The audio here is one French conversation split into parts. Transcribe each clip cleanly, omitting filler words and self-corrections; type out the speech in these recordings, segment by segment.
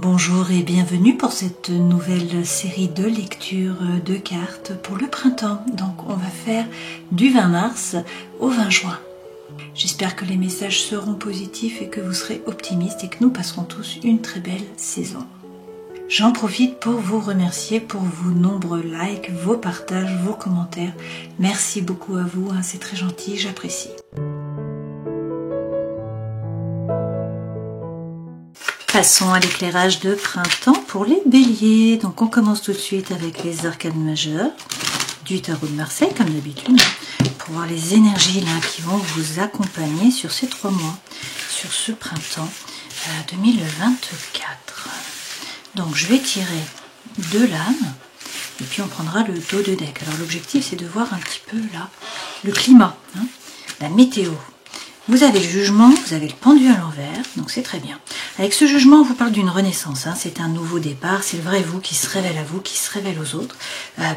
Bonjour et bienvenue pour cette nouvelle série de lectures de cartes pour le printemps. Donc on va faire du 20 mars au 20 juin. J'espère que les messages seront positifs et que vous serez optimistes et que nous passerons tous une très belle saison. J'en profite pour vous remercier pour vos nombreux likes, vos partages, vos commentaires. Merci beaucoup à vous, c'est très gentil, j'apprécie. Passons à l'éclairage de printemps pour les béliers. Donc on commence tout de suite avec les arcanes majeures du tarot de Marseille, comme d'habitude, pour voir les énergies là qui vont vous accompagner sur ces 3 mois, sur ce printemps 2024. Donc je vais tirer 2 lames et puis on prendra le dos de deck. Alors l'objectif c'est de voir un petit peu là le climat, la météo. Vous avez le jugement, vous avez le pendu à l'envers, donc c'est très bien. Avec ce jugement, on vous parle d'une renaissance, c'est un nouveau départ, c'est le vrai vous qui se révèle à vous, qui se révèle aux autres.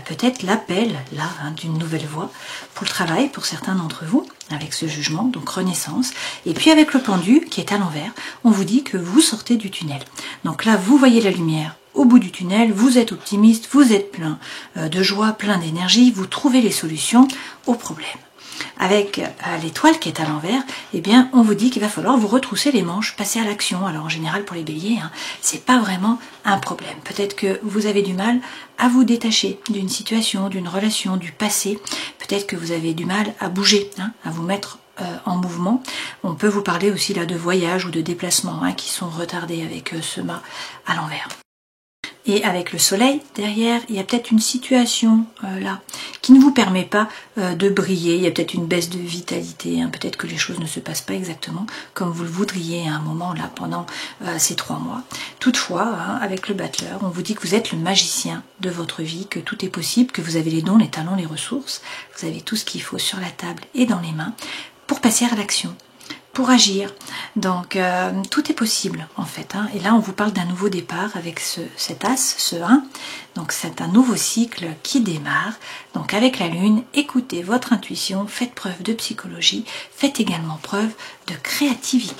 Peut-être l'appel, là, d'une nouvelle voie pour le travail, pour certains d'entre vous, avec ce jugement, donc renaissance. Et puis avec le pendu, qui est à l'envers, on vous dit que vous sortez du tunnel. Donc là, vous voyez la lumière au bout du tunnel, vous êtes optimiste, vous êtes plein de joie, plein d'énergie, vous trouvez les solutions aux problèmes. Avec l'étoile qui est à l'envers, eh bien, on vous dit qu'il va falloir vous retrousser les manches, passer à l'action. Alors en général pour les béliers, c'est pas vraiment un problème. Peut-être que vous avez du mal à vous détacher d'une situation, d'une relation, du passé. Peut-être que vous avez du mal à bouger, à vous mettre en mouvement. On peut vous parler aussi là de voyage ou de déplacements qui sont retardés avec ce mât à l'envers. Et avec le soleil derrière, il y a peut-être une situation là qui ne vous permet pas de briller. Il y a peut-être une baisse de vitalité. Peut-être que les choses ne se passent pas exactement comme vous le voudriez à un moment là pendant ces 3 mois. Toutefois, avec le battleur, on vous dit que vous êtes le magicien de votre vie, que tout est possible, que vous avez les dons, les talents, les ressources. Vous avez tout ce qu'il faut sur la table et dans les mains pour passer à l'action, pour agir. Donc tout est possible en fait. Et là on vous parle d'un nouveau départ avec cet as, ce 1. Donc c'est un nouveau cycle qui démarre. Donc avec la lune, écoutez votre intuition, faites preuve de psychologie, faites également preuve de créativité.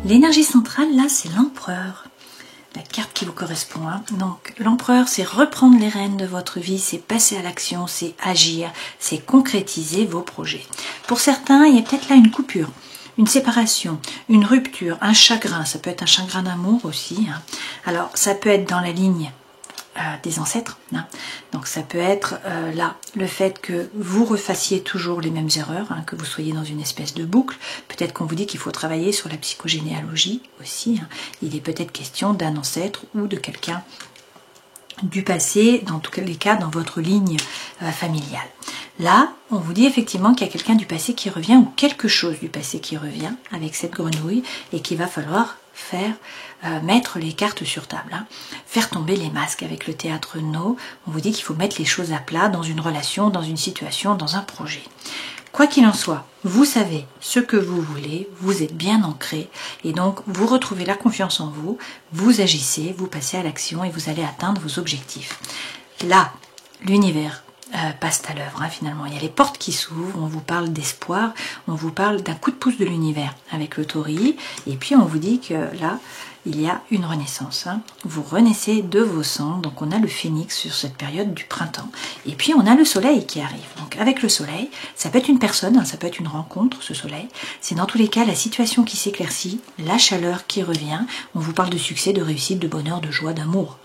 L'énergie centrale, là, c'est l'empereur, la carte qui vous correspond. Donc, l'empereur, c'est reprendre les rênes de votre vie, c'est passer à l'action, c'est agir, c'est concrétiser vos projets. Pour certains, il y a peut-être là une coupure, une séparation, une rupture, un chagrin. Ça peut être un chagrin d'amour aussi. Alors, ça peut être dans la ligne des ancêtres. Donc ça peut être là le fait que vous refassiez toujours les mêmes erreurs, que vous soyez dans une espèce de boucle. Peut-être qu'on vous dit qu'il faut travailler sur la psychogénéalogie aussi. Il est peut-être question d'un ancêtre ou de quelqu'un du passé, dans tous les cas dans votre ligne familiale. Là, on vous dit effectivement qu'il y a quelqu'un du passé qui revient ou quelque chose du passé qui revient avec cette grenouille et qu'il va falloir faire mettre les cartes sur table, faire tomber les masques avec le théâtre No. On vous dit qu'il faut mettre les choses à plat dans une relation, dans une situation, dans un projet. Quoi qu'il en soit, vous savez ce que vous voulez, vous êtes bien ancré et donc vous retrouvez la confiance en vous, vous agissez, vous passez à l'action et vous allez atteindre vos objectifs. Là, l'univers passe à l'œuvre finalement. Il y a les portes qui s'ouvrent, on vous parle d'espoir, on vous parle d'un coup de pouce de l'univers avec le taureau et puis on vous dit que là, il y a une renaissance. Vous renaissez de vos cendres, donc on a le phénix sur cette période du printemps. Et puis on a le soleil qui arrive. Donc avec le soleil, ça peut être une personne, ça peut être une rencontre, ce soleil. C'est dans tous les cas la situation qui s'éclaircit, la chaleur qui revient. On vous parle de succès, de réussite, de bonheur, de joie, d'amour.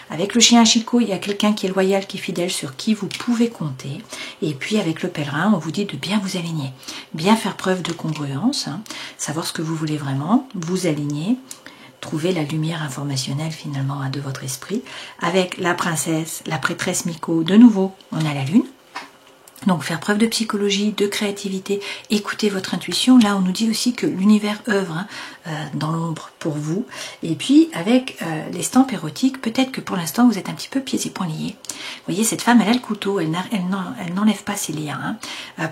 Avec le chien Hachiko, il y a quelqu'un qui est loyal, qui est fidèle, sur qui vous pouvez compter. Et puis avec le pèlerin, on vous dit de bien vous aligner, bien faire preuve de congruence, savoir ce que vous voulez vraiment, vous aligner, trouver la lumière informationnelle finalement de votre esprit. Avec la princesse, la prêtresse Miko, de nouveau, on a la lune. Donc faire preuve de psychologie, de créativité, écoutez votre intuition. Là, on nous dit aussi que l'univers œuvre dans l'ombre pour vous. Et puis avec l'estampe érotique, peut-être que pour l'instant vous êtes un petit peu pieds et poings liés. Vous voyez, cette femme, elle a le couteau, elle n'enlève pas ses liens.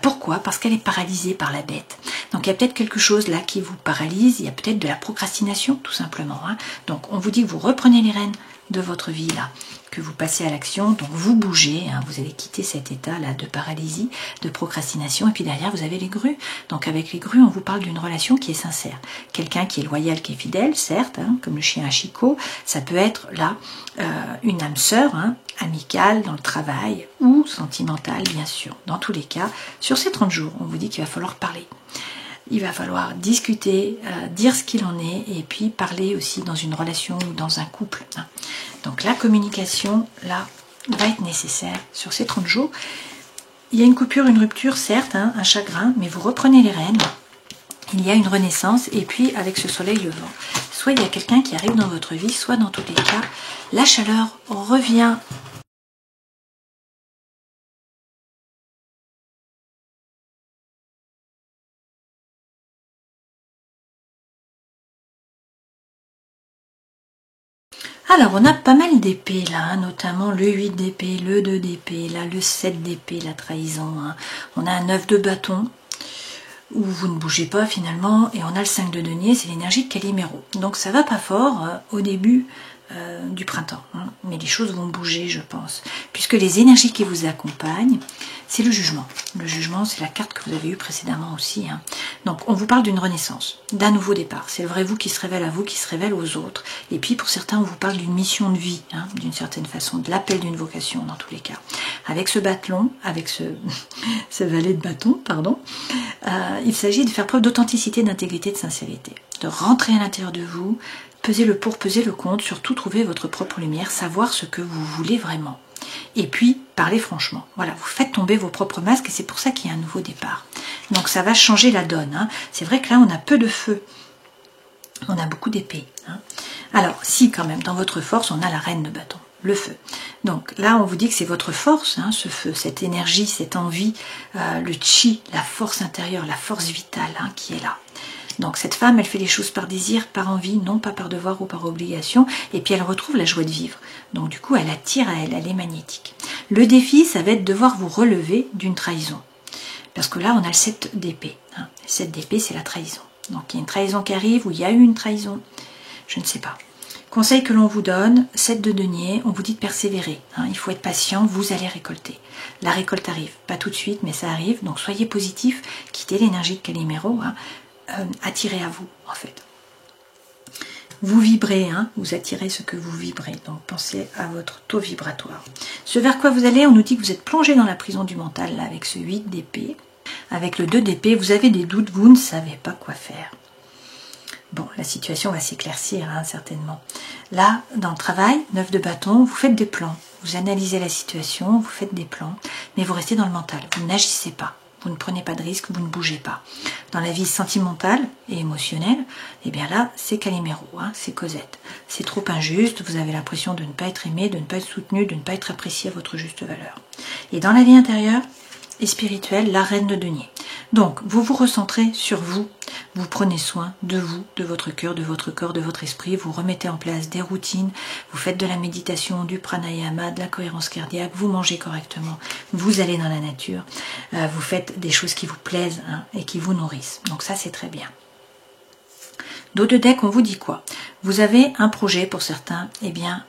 Pourquoi? Parce qu'elle est paralysée par la bête. Donc il y a peut-être quelque chose là qui vous paralyse, il y a peut-être de la procrastination tout simplement. Donc on vous dit que vous reprenez les rênes de votre vie là, que vous passez à l'action, donc vous bougez, vous allez quitter cet état là de paralysie, de procrastination, et puis derrière vous avez les grues. Donc avec les grues, on vous parle d'une relation qui est sincère, quelqu'un qui est loyal, qui est fidèle, certes, comme le chien à Chico. Ça peut être là une âme sœur, amicale dans le travail ou sentimentale bien sûr. Dans tous les cas, sur ces 30 jours, on vous dit qu'il va falloir parler. Il va falloir discuter, dire ce qu'il en est, et puis parler aussi dans une relation ou dans un couple. Donc la communication, là, va être nécessaire sur ces 30 jours. Il y a une coupure, une rupture, certes, un chagrin, mais vous reprenez les rênes. Il y a une renaissance, et puis avec ce soleil levant, soit il y a quelqu'un qui arrive dans votre vie, soit dans tous les cas, la chaleur revient. Alors, on a pas mal d'épées là, notamment le 8 d'épée, le 2 d'épée, là, le 7 d'épée, la trahison. On a un 9 de bâton, où vous ne bougez pas finalement, et on a le 5 de denier, c'est l'énergie de Calimero. Donc ça va pas fort au début du printemps, mais les choses vont bouger, je pense, puisque les énergies qui vous accompagnent, c'est le jugement. Le jugement, c'est la carte que vous avez eue précédemment aussi. Donc on vous parle d'une renaissance, d'un nouveau départ. C'est le vrai vous qui se révèle à vous, qui se révèle aux autres. Et puis pour certains, on vous parle d'une mission de vie, d'une certaine façon, de l'appel d'une vocation dans tous les cas. Avec ce bâton, avec ce valet de bâton, pardon, il s'agit de faire preuve d'authenticité, d'intégrité, de sincérité, de rentrer à l'intérieur de vous, peser le pour, peser le contre, surtout trouver votre propre lumière, savoir ce que vous voulez vraiment. Et puis, parlez franchement. Voilà, vous faites tomber vos propres masques et c'est pour ça qu'il y a un nouveau départ. Donc ça va changer la donne. C'est vrai que là, on a peu de feu. On a beaucoup d'épée. Alors, si quand même, dans votre force, on a la reine de bâton, le feu. Donc là, on vous dit que c'est votre force, ce feu, cette énergie, cette envie, le chi, la force intérieure, la force vitale qui est là. Donc cette femme, elle fait les choses par désir, par envie, non pas par devoir ou par obligation, et puis elle retrouve la joie de vivre. Donc du coup, elle attire à elle, elle est magnétique. Le défi, ça va être de devoir vous relever d'une trahison. Parce que là, on a le 7 d'épée. Le 7 d'épée, c'est la trahison. Donc il y a une trahison qui arrive, ou il y a eu une trahison, je ne sais pas. Conseil que l'on vous donne, 7 de denier, on vous dit de persévérer. Il faut être patient, vous allez récolter. La récolte arrive, pas tout de suite, mais ça arrive. Donc soyez positif, quittez l'énergie de Calimero, attirez à vous en fait. Vous vibrez, vous attirez ce que vous vibrez, donc pensez à votre taux vibratoire. Ce vers quoi vous allez, on nous dit que vous êtes plongé dans la prison du mental, là, avec ce 8 d'épée. Avec le 2 d'épée, vous avez des doutes, vous ne savez pas quoi faire. Bon, la situation va s'éclaircir, certainement. Là, dans le travail, 9 de bâton, vous faites des plans. Vous analysez la situation, vous faites des plans, mais vous restez dans le mental, vous n'agissez pas. Vous ne prenez pas de risque, vous ne bougez pas. Dans la vie sentimentale et émotionnelle, eh bien là, c'est Calimero, c'est Cosette. C'est trop injuste, vous avez l'impression de ne pas être aimé, de ne pas être soutenu, de ne pas être apprécié à votre juste valeur. Et dans la vie intérieure et spirituelle, la reine de denier. Donc, vous vous recentrez sur vous, vous prenez soin de vous, de votre cœur, de votre corps, de votre esprit, vous remettez en place des routines, vous faites de la méditation, du pranayama, de la cohérence cardiaque, vous mangez correctement, vous allez dans la nature, vous faites des choses qui vous plaisent et qui vous nourrissent. Donc ça, c'est très bien. Dos de deck, on vous dit quoi? Vous avez un projet pour certains, eh bien,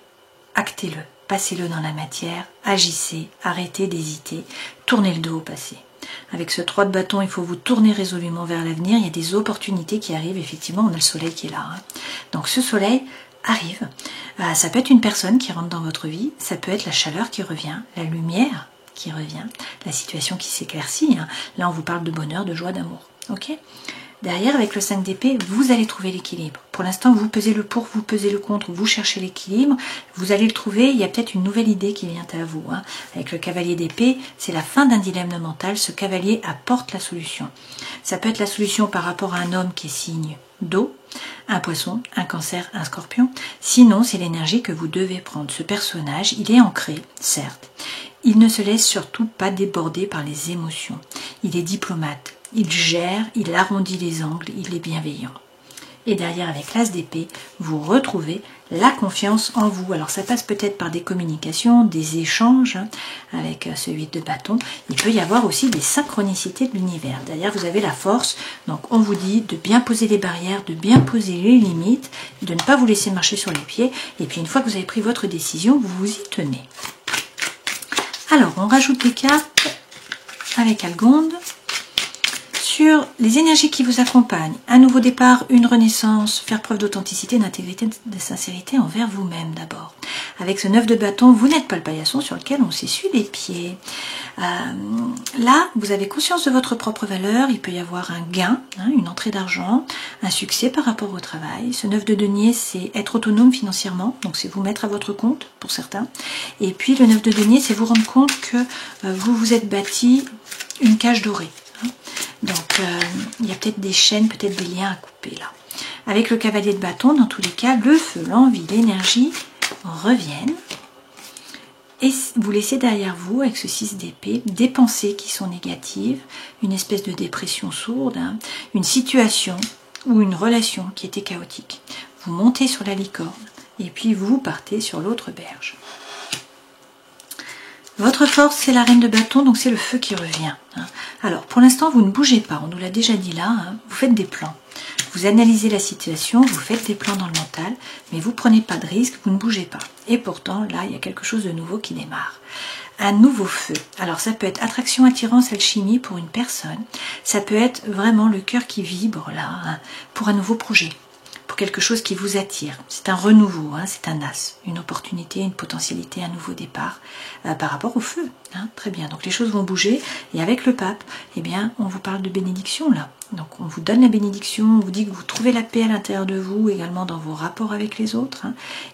actez-le, passez-le dans la matière, agissez, arrêtez d'hésiter, tournez le dos au passé. Avec ce 3 de bâton, il faut vous tourner résolument vers l'avenir. Il y a des opportunités qui arrivent. Effectivement, on a le soleil qui est là. Donc ce soleil arrive. Ça peut être une personne qui rentre dans votre vie. Ça peut être la chaleur qui revient, la lumière qui revient, la situation qui s'éclaircit. Là, on vous parle de bonheur, de joie, d'amour. Ok ? Derrière, avec le 5 d'épée, vous allez trouver l'équilibre. Pour l'instant, vous pesez le pour, vous pesez le contre, vous cherchez l'équilibre, vous allez le trouver, il y a peut-être une nouvelle idée qui vient à vous. Avec le cavalier d'épée, c'est la fin d'un dilemme mental, ce cavalier apporte la solution. Ça peut être la solution par rapport à un homme qui est signe d'eau, un poisson, un cancer, un scorpion. Sinon, c'est l'énergie que vous devez prendre. Ce personnage, il est ancré, certes. Il ne se laisse surtout pas déborder par les émotions. Il est diplomate. Il gère, il arrondit les angles, il est bienveillant. Et derrière, avec l'as d'épée, vous retrouvez la confiance en vous. Alors ça passe peut-être par des communications, des échanges avec ce 8 de bâton. Il peut y avoir aussi des synchronicités de l'univers. Derrière, vous avez la force. Donc on vous dit de bien poser les barrières, de bien poser les limites, de ne pas vous laisser marcher sur les pieds. Et puis une fois que vous avez pris votre décision, vous vous y tenez. Alors, on rajoute les cartes avec Algonde. Sur les énergies qui vous accompagnent, un nouveau départ, une renaissance, faire preuve d'authenticité, d'intégrité, de sincérité envers vous-même d'abord. Avec ce 9 de bâton, vous n'êtes pas le paillasson sur lequel on s'essuie les pieds. Là, vous avez conscience de votre propre valeur, il peut y avoir un gain, une entrée d'argent, un succès par rapport au travail. Ce 9 de denier, c'est être autonome financièrement, donc c'est vous mettre à votre compte pour certains. Et puis le 9 de denier, c'est vous rendre compte que vous vous êtes bâti une cage dorée. Donc, il y a peut-être des chaînes, peut-être des liens à couper là. Avec le cavalier de bâton, dans tous les cas, le feu, l'envie, l'énergie reviennent. Et vous laissez derrière vous, avec ce 6 d'épée, des pensées qui sont négatives, une espèce de dépression sourde, une situation ou une relation qui était chaotique. Vous montez sur la licorne et puis vous partez sur l'autre berge. Votre force, c'est la reine de bâton, donc c'est le feu qui revient. Alors, pour l'instant, vous ne bougez pas, on nous l'a déjà dit là, vous faites des plans. Vous analysez la situation, vous faites des plans dans le mental, mais vous ne prenez pas de risque, vous ne bougez pas. Et pourtant, là, il y a quelque chose de nouveau qui démarre. Un nouveau feu. Alors, ça peut être attraction, attirance, alchimie pour une personne. Ça peut être vraiment le cœur qui vibre là, pour un nouveau projet. Pour quelque chose qui vous attire. C'est un renouveau, c'est un as, une opportunité, une potentialité, un nouveau départ par rapport au feu. Très bien, donc les choses vont bouger et avec le pape, eh bien, on vous parle de bénédiction là. Donc on vous donne la bénédiction, on vous dit que vous trouvez la paix à l'intérieur de vous, également dans vos rapports avec les autres.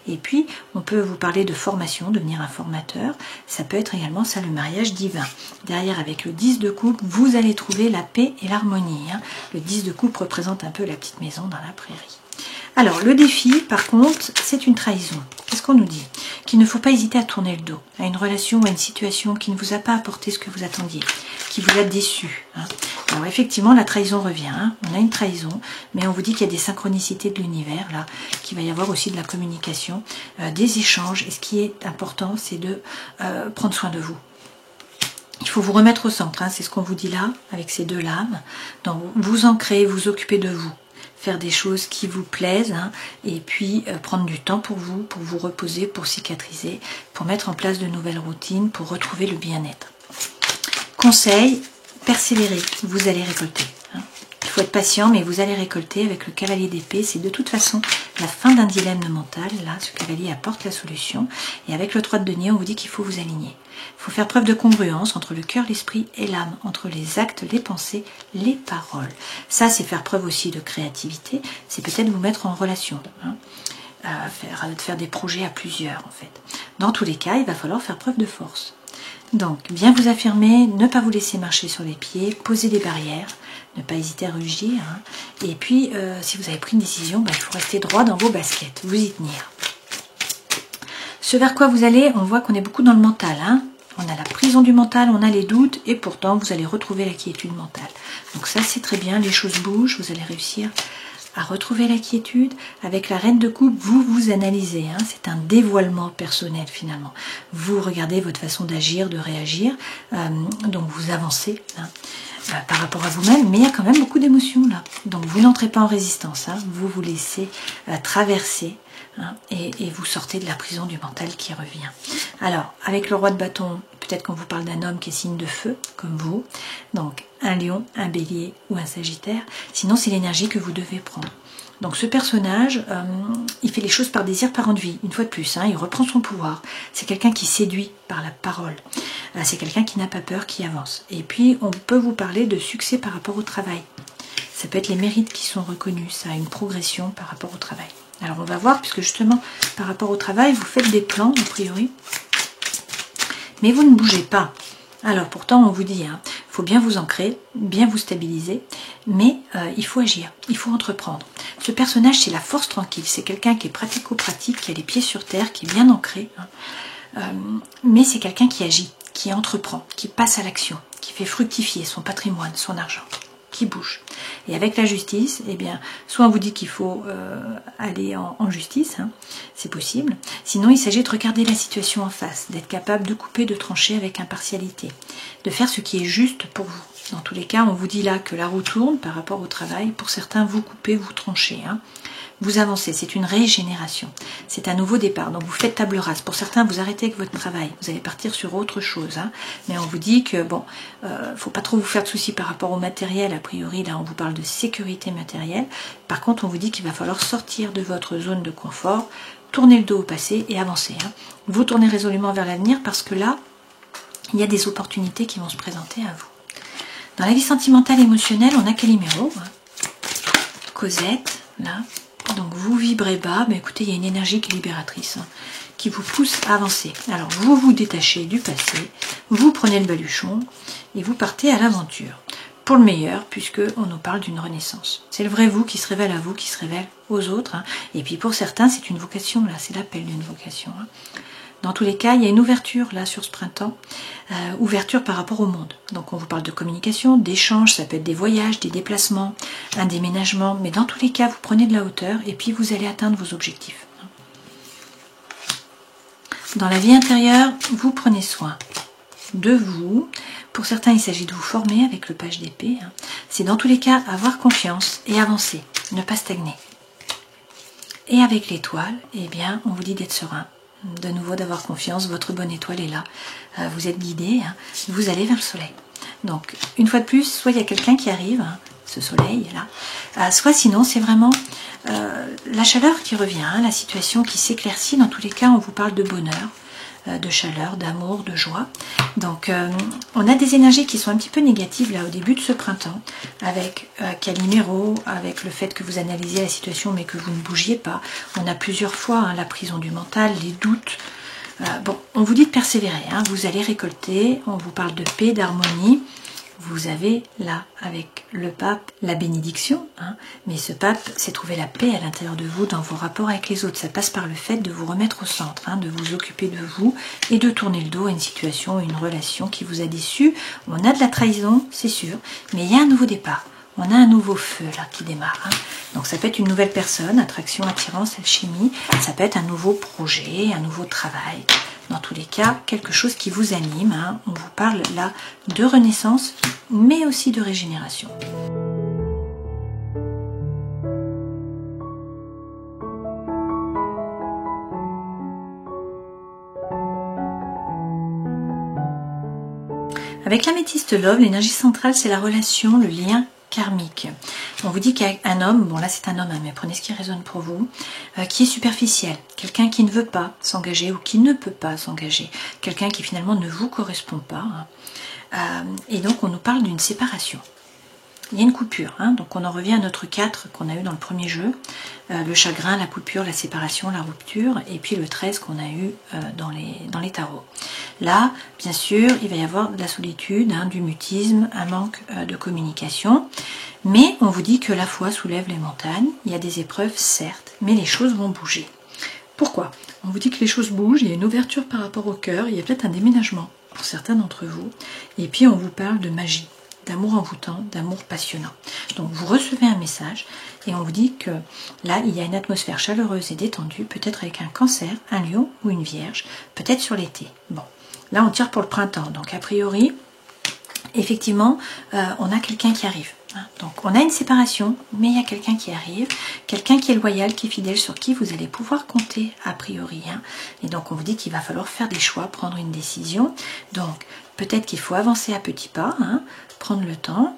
Et puis, on peut vous parler de formation, devenir un formateur. Ça peut être également ça, le mariage divin. Derrière, avec le 10 de coupe, vous allez trouver la paix et l'harmonie. Le 10 de coupe représente un peu la petite maison dans la prairie. Alors, le défi, par contre, c'est une trahison. Qu'est-ce qu'on nous dit? Qu'il ne faut pas hésiter à tourner le dos à une relation ou à une situation qui ne vous a pas apporté ce que vous attendiez, qui vous a déçu. Alors, effectivement, la trahison revient. On a une trahison, mais on vous dit qu'il y a des synchronicités de l'univers, là, qu'il va y avoir aussi de la communication, des échanges. Et ce qui est important, c'est de prendre soin de vous. Il faut vous remettre au centre, c'est ce qu'on vous dit là, avec ces deux lames. Donc, vous ancrer, vous occuper de vous. Faire des choses qui vous plaisent et puis prendre du temps pour vous reposer, pour cicatriser, pour mettre en place de nouvelles routines, pour retrouver le bien-être. Conseil, persévérez, vous allez récolter. Il faut être patient, mais vous allez récolter avec le cavalier d'épée. C'est de toute façon la fin d'un dilemme mental. Là, ce cavalier apporte la solution. Et avec le 3 de denier, on vous dit qu'il faut vous aligner. Il faut faire preuve de congruence entre le cœur, l'esprit et l'âme, entre les actes, les pensées, les paroles. Ça, c'est faire preuve aussi de créativité. C'est peut-être vous mettre en relation. Faire des projets à plusieurs, en fait. Dans tous les cas, il va falloir faire preuve de force. Donc, bien vous affirmer, ne pas vous laisser marcher sur les pieds, poser des barrières, ne pas hésiter à rugir. Et puis, si vous avez pris une décision, il faut rester droit dans vos baskets, vous y tenir. Ce vers quoi vous allez, on voit qu'on est beaucoup dans le mental. On a la prison du mental, on a les doutes, et pourtant, vous allez retrouver la quiétude mentale. Donc ça, c'est très bien, les choses bougent, vous allez réussir à retrouver la quiétude. Avec la reine de coupe, vous vous analysez. C'est un dévoilement personnel finalement. Vous regardez votre façon d'agir, de réagir. Donc vous avancez par rapport à vous-même. Mais il y a quand même beaucoup d'émotions là. Donc vous n'entrez pas en résistance. Vous vous laissez traverser. Et vous sortez de la prison du mental qui revient. Alors, avec le roi de bâton, peut-être qu'on vous parle d'un homme qui est signe de feu, comme vous. Donc, un lion, un bélier ou un sagittaire. Sinon, c'est l'énergie que vous devez prendre. Donc, ce personnage, il fait les choses par désir, par envie. Une fois de plus, il reprend son pouvoir. C'est quelqu'un qui séduit par la parole. C'est quelqu'un qui n'a pas peur, qui avance. Et puis, on peut vous parler de succès par rapport au travail. Ça peut être les mérites qui sont reconnus. Ça a une progression par rapport au travail. Alors on va voir, puisque justement, par rapport au travail, vous faites des plans, a priori, mais vous ne bougez pas. Alors pourtant, on vous dit, faut bien vous ancrer, bien vous stabiliser, mais il faut agir, il faut entreprendre. Ce personnage, c'est la force tranquille, c'est quelqu'un qui est pratico-pratique, qui a les pieds sur terre, qui est bien ancré, mais c'est quelqu'un qui agit, qui entreprend, qui passe à l'action, qui fait fructifier son patrimoine, son argent, qui bouge. Et avec la justice, eh bien, soit on vous dit qu'il faut aller en justice, hein, c'est possible. Sinon, il s'agit de regarder la situation en face, d'être capable de couper, de trancher avec impartialité, de faire ce qui est juste pour vous. Dans tous les cas, on vous dit là que la roue tourne par rapport au travail. Pour certains, vous coupez, vous tranchez. Hein. Vous avancez, c'est une régénération. C'est un nouveau départ. Donc vous faites table rase. Pour certains, vous arrêtez avec votre travail. Vous allez partir sur autre chose. Hein. Mais on vous dit que, bon, faut pas trop vous faire de soucis par rapport au matériel. A priori, là, on vous parle de sécurité matérielle. Par contre, on vous dit qu'il va falloir sortir de votre zone de confort, tourner le dos au passé et avancer. Hein. Vous tournez résolument vers l'avenir parce que là, il y a des opportunités qui vont se présenter à vous. Dans la vie sentimentale et émotionnelle, on a Calimero, hein. Cosette, là. Donc vous vibrez bas, mais écoutez, il y a une énergie qui est libératrice, hein, qui vous pousse à avancer. Alors vous vous détachez du passé, vous prenez le baluchon et vous partez à l'aventure. Pour le meilleur, puisque on nous parle d'une renaissance. C'est le vrai vous qui se révèle à vous, qui se révèle aux autres. Hein. Et puis pour certains, c'est une vocation, là, c'est l'appel d'une vocation. Hein. Dans tous les cas, il y a une ouverture là sur ce printemps, ouverture par rapport au monde. Donc on vous parle de communication, d'échange, ça peut être des voyages, des déplacements, un déménagement, mais dans tous les cas, vous prenez de la hauteur et puis vous allez atteindre vos objectifs. Dans la vie intérieure, vous prenez soin de vous. Pour certains, il s'agit de vous former avec le page d'épée. Hein. C'est dans tous les cas avoir confiance et avancer, ne pas stagner. Et avec l'étoile, eh bien, on vous dit d'être serein. De nouveau d'avoir confiance, votre bonne étoile est là, vous êtes guidé, hein, vous allez vers le soleil. Donc une fois de plus, soit il y a quelqu'un qui arrive, hein, ce soleil là, soit sinon c'est vraiment la chaleur qui revient, hein, la situation qui s'éclaircit. Dans tous les cas, on vous parle de bonheur, de chaleur, d'amour, de joie. Donc on a des énergies qui sont un petit peu négatives là au début de ce printemps, avec Calimero, avec le fait que vous analysiez la situation mais que vous ne bougiez pas. On a plusieurs fois hein, la prison du mental, les doutes. Bon, on vous dit de persévérer, hein, vous allez récolter, on vous parle de paix, d'harmonie. Vous avez là, avec le pape, la bénédiction, hein, mais ce pape, c'est trouver la paix à l'intérieur de vous dans vos rapports avec les autres. Ça passe par le fait de vous remettre au centre, hein, de vous occuper de vous et de tourner le dos à une situation, une relation qui vous a déçu. On a de la trahison, c'est sûr, mais il y a un nouveau départ. On a un nouveau feu là qui démarre. Hein. Donc ça peut être une nouvelle personne, attraction, attirance, alchimie. Ça peut être un nouveau projet, un nouveau travail. Dans tous les cas, quelque chose qui vous anime. Hein. On vous parle là de renaissance, mais aussi de régénération. Avec l'améthyste Love, l'énergie centrale, c'est la relation, le lien karmique. On vous dit qu'il y a un homme, bon là c'est un homme, hein, mais prenez ce qui résonne pour vous, qui est superficiel, quelqu'un qui ne veut pas s'engager ou qui ne peut pas s'engager, quelqu'un qui finalement ne vous correspond pas. Hein. Et donc on nous parle d'une séparation. Il y a une coupure, hein, donc on en revient à notre 4 qu'on a eu dans le premier jeu, le chagrin, la coupure, la séparation, la rupture, et puis le 13 qu'on a eu dans les tarots. Là, bien sûr, il va y avoir de la solitude, hein, du mutisme, un manque de communication, mais on vous dit que la foi soulève les montagnes, il y a des épreuves, certes, mais les choses vont bouger. Pourquoi? On vous dit que les choses bougent, il y a une ouverture par rapport au cœur, il y a peut-être un déménagement pour certains d'entre vous, et puis on vous parle de magie, d'amour envoûtant, d'amour passionnant. Donc vous recevez un message et on vous dit que là il y a une atmosphère chaleureuse et détendue, peut-être avec un cancer, un lion ou une vierge, peut-être sur l'été. Bon, là on tire pour le printemps, donc a priori, effectivement, on a quelqu'un qui arrive. Hein. Donc on a une séparation, mais il y a quelqu'un qui arrive, quelqu'un qui est loyal, qui est fidèle, sur qui vous allez pouvoir compter a priori. Hein. Et donc on vous dit qu'il va falloir faire des choix, prendre une décision. Donc peut-être qu'il faut avancer à petits pas, hein, prendre le temps.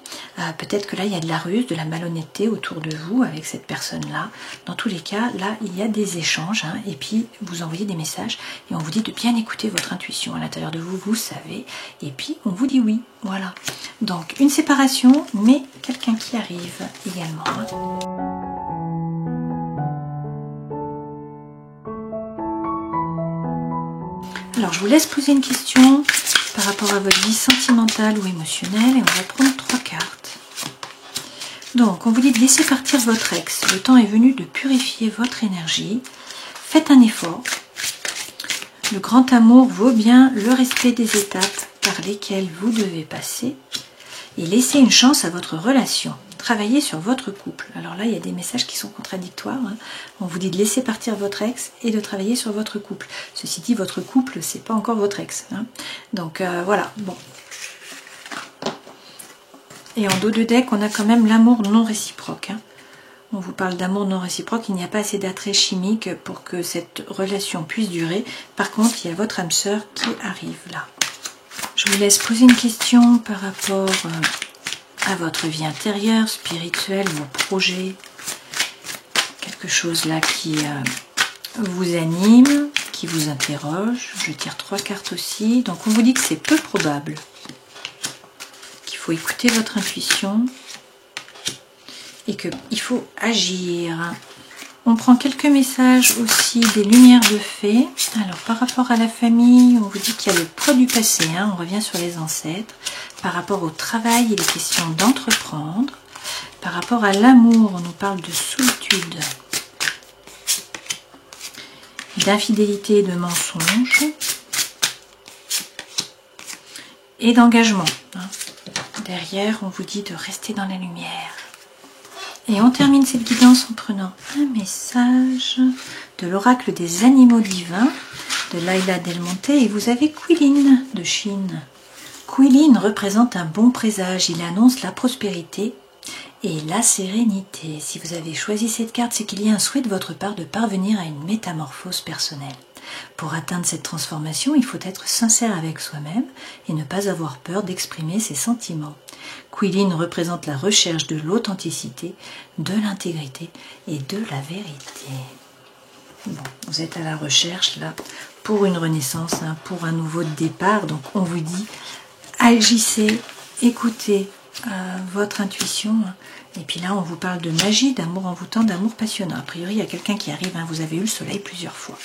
Peut-être que là, il y a de la ruse, de la malhonnêteté autour de vous avec cette personne-là. Dans tous les cas, là, il y a des échanges. Hein, et puis, vous envoyez des messages et on vous dit de bien écouter votre intuition. À l'intérieur de vous, vous savez. Et puis, on vous dit oui. Voilà. Donc, une séparation, mais quelqu'un qui arrive également. Hein. Alors, je vous laisse poser une question par rapport à votre vie sentimentale ou émotionnelle et on va prendre 3 cartes. Donc, on vous dit de laisser partir votre ex. Le temps est venu de purifier votre énergie. Faites un effort. Le grand amour vaut bien le respect des étapes par lesquelles vous devez passer et laissez une chance à votre relation. travailler sur votre couple. Alors là, il y a des messages qui sont contradictoires. Hein. On vous dit de laisser partir votre ex et de travailler sur votre couple. Ceci dit, votre couple, c'est pas encore votre ex. Hein. Donc voilà, bon. Et en dos de deck, on a quand même l'amour non réciproque. Hein. On vous parle d'amour non réciproque, il n'y a pas assez d'attrait chimique pour que cette relation puisse durer. Par contre, il y a votre âme sœur qui arrive là. Je vous laisse poser une question par rapport à votre vie intérieure, spirituelle, vos projets. Quelque chose là qui vous anime, qui vous interroge. Je tire 3 cartes aussi. Donc on vous dit que c'est peu probable. Qu'il faut écouter votre intuition. Et qu'il faut agir. On prend quelques messages aussi des lumières de fées. Alors par rapport à la famille, on vous dit qu'il y a le poids du passé, hein, on revient sur les ancêtres. Par rapport au travail, il est question d'entreprendre. Par rapport à l'amour, on nous parle de solitude, d'infidélité et de mensonge. Et d'engagement. Hein. Derrière, on vous dit de rester dans la lumière. Et on termine cette guidance en prenant un message de l'oracle des animaux divins de Laila Del Monte. Et vous avez Quilin de Chine. Quilin représente un bon présage. Il annonce la prospérité et la sérénité. Si vous avez choisi cette carte, c'est qu'il y a un souhait de votre part de parvenir à une métamorphose personnelle. Pour atteindre cette transformation, il faut être sincère avec soi-même et ne pas avoir peur d'exprimer ses sentiments. Quilin représente la recherche de l'authenticité, de l'intégrité et de la vérité. Bon, vous êtes à la recherche là pour une renaissance, hein, pour un nouveau départ. Donc on vous dit, agissez, écoutez votre intuition. Hein. Et puis là, on vous parle de magie, d'amour envoûtant, d'amour passionnant. A priori, il y a quelqu'un qui arrive, hein, vous avez eu le soleil plusieurs fois.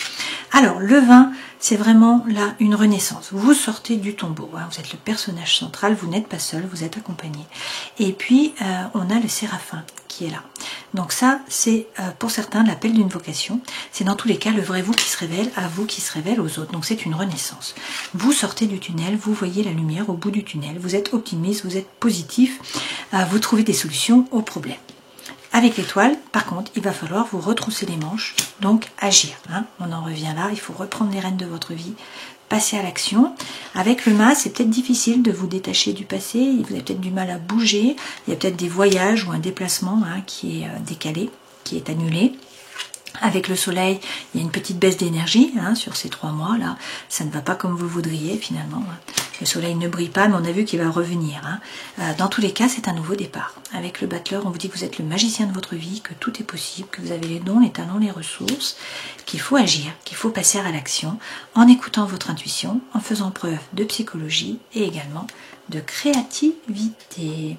Alors, le 20, c'est vraiment là une renaissance. Vous sortez du tombeau, hein, vous êtes le personnage central, vous n'êtes pas seul, vous êtes accompagné. Et puis, on a le séraphin qui est là. Donc ça, c'est pour certains l'appel d'une vocation. C'est dans tous les cas le vrai vous qui se révèle à vous, qui se révèle aux autres. Donc c'est une renaissance. Vous sortez du tunnel, vous voyez la lumière au bout du tunnel. Vous êtes optimiste, vous êtes positif, vous trouvez des solutions aux problèmes. Avec l'étoile, par contre, il va falloir vous retrousser les manches, donc agir. Hein. On en revient là, il faut reprendre les rênes de votre vie, passer à l'action. Avec le mas, c'est peut-être difficile de vous détacher du passé, vous avez peut-être du mal à bouger, il y a peut-être des voyages ou un déplacement hein, qui est décalé, qui est annulé. Avec le soleil, il y a une petite baisse d'énergie hein, sur ces 3 mois là. Ça ne va pas comme vous voudriez finalement. Hein. Le soleil ne brille pas, mais on a vu qu'il va revenir. Hein. Dans tous les cas, c'est un nouveau départ. Avec le battleur, on vous dit que vous êtes le magicien de votre vie, que tout est possible, que vous avez les dons, les talents, les ressources, qu'il faut agir, qu'il faut passer à l'action en écoutant votre intuition, en faisant preuve de psychologie et également de créativité.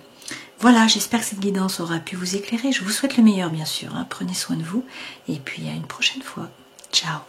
Voilà, j'espère que cette guidance aura pu vous éclairer. Je vous souhaite le meilleur, bien sûr. Hein. Prenez soin de vous et puis à une prochaine fois. Ciao.